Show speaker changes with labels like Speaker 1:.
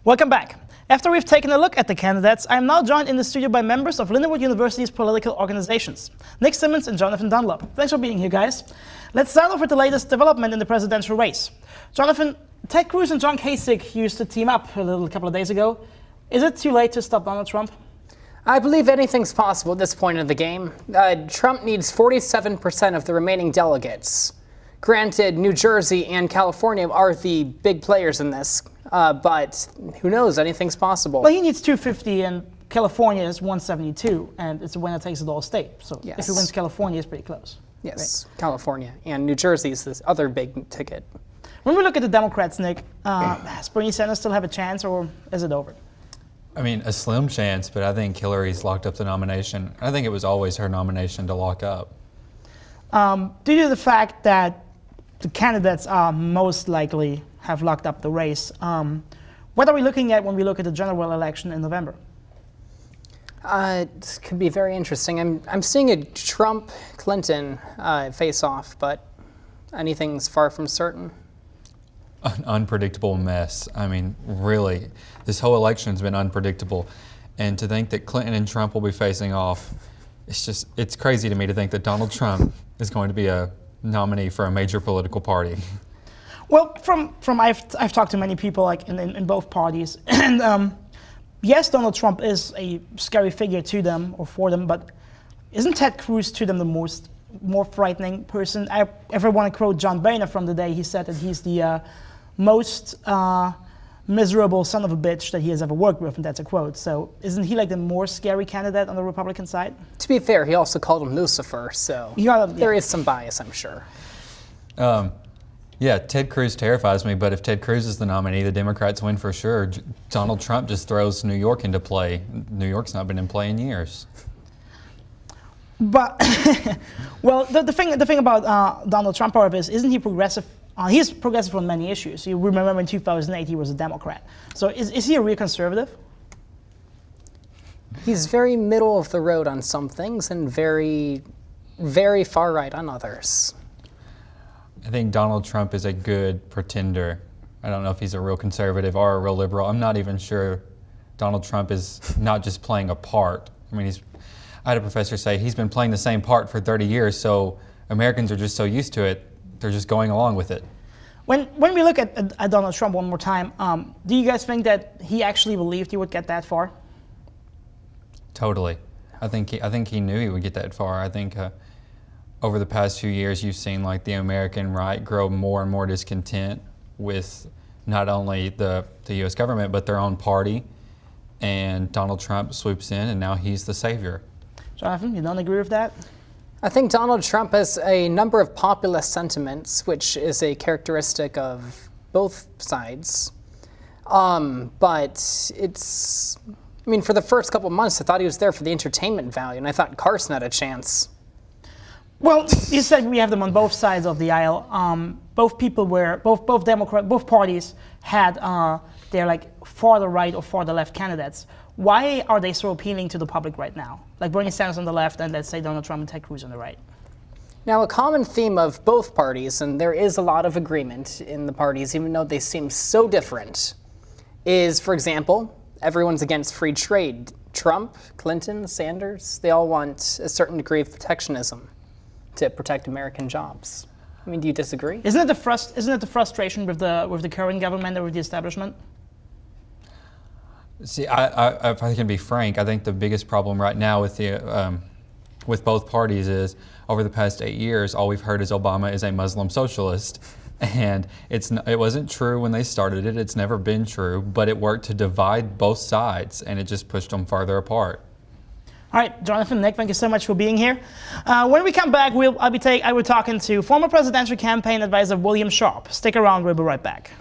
Speaker 1: Welcome back. After we've taken a look at the candidates, I am now joined in the studio by members of Lindenwood University's political organizations, Nick Simmons and Jonathan Dunlop. Thanks for being here, guys. Let's start off with the latest development in the presidential race. Jonathan, Ted Cruz and John Kasich used to team up a couple of days ago. Is it too late to stop Donald Trump?
Speaker 2: I believe anything's possible at this point in the game. Trump needs 47% of the remaining delegates. Granted, New Jersey and California are the big players in this, but who knows, anything's possible.
Speaker 1: Well, he needs 250 and California is 172, and it's a winner-takes-it-all state. So
Speaker 2: Yes.
Speaker 1: if he wins California, it's pretty close.
Speaker 2: Yes, right? California and New Jersey is this other big ticket.
Speaker 1: When we look at the Democrats, Nick, does Bernie Sanders still have a chance, or is it over?
Speaker 3: I mean, a slim chance, but I think Hillary's locked up the nomination. I think it was always her nomination to lock up.
Speaker 1: Due to the fact that the candidates are most likely have locked up the race, what are we looking at when we look at the general election in November?
Speaker 2: This could be very interesting. I'm seeing a Trump-Clinton face-off, but anything's far from certain.
Speaker 3: An unpredictable mess. I mean, really, this whole election's been unpredictable. And to think that Clinton and Trump will be facing off, it's crazy to me to think that Donald Trump is going to be a nominee for a major political party.
Speaker 1: Well, I've talked to many people like in both parties, and yes, Donald Trump is a scary figure to them or for them, but isn't Ted Cruz to them the more frightening person? I ever want to quote John Boehner from the day he said that he's the most miserable son of a bitch that he has ever worked with, and that's a quote. So isn't he like the more scary candidate on the Republican side?
Speaker 2: To be fair, he also called him Lucifer, so there is some bias, I'm sure.
Speaker 3: Yeah, Ted Cruz terrifies me, but if Ted Cruz is the nominee, the Democrats win for sure. Donald Trump just throws New York into play. New York's not been in play in years.
Speaker 1: But, well, the thing about Donald Trump, however, isn't he progressive? He's progressive on many issues. You remember in 2008 he was a Democrat. So is he a real conservative?
Speaker 2: He's very middle of the road on some things and very, very far right on others.
Speaker 3: I think Donald Trump is a good pretender. I don't know if he's a real conservative or a real liberal. I'm not even sure Donald Trump is not just playing a part. I mean, I had a professor say he's been playing the same part for 30 years, so Americans are just so used to it, they're just going along with it.
Speaker 1: When we look at Donald Trump one more time, do you guys think that he actually believed he would get that far?
Speaker 3: Totally. I think he knew he would get that far. I think over the past few years, you've seen like the American right grow more and more discontent with not only the U.S. government, but their own party. And Donald Trump swoops in, and now he's the savior.
Speaker 1: Jonathan, you don't agree with that?
Speaker 2: I think Donald Trump has a number of populist sentiments, which is a characteristic of both sides. But I mean, for the first couple of months, I thought he was there for the entertainment value, and I thought Carson had a chance.
Speaker 1: Well, you said we have them on both sides of the aisle. Both parties had their like farther right or farther left candidates. Why are they so appealing to the public right now? Like Bernie Sanders on the left and let's say Donald Trump and Ted Cruz on the right.
Speaker 2: Now, a common theme of both parties, and there is a lot of agreement in the parties, even though they seem so different, is, for example, everyone's against free trade. Trump, Clinton, Sanders, they all want a certain degree of protectionism to protect American jobs. I mean, do you disagree?
Speaker 1: Isn't it the frustration with the current government or with the establishment?
Speaker 3: See, if I can be frank, I think the biggest problem right now with both parties is over the past 8 years, all we've heard is Obama is a Muslim socialist. And it wasn't true when they started it. It's never been true, but it worked to divide both sides, and it just pushed them farther apart.
Speaker 1: All right, Jonathan, Nick, thank you so much for being here. When we come back, I will be talking to former presidential campaign advisor William Sharp. Stick around, we'll be right back.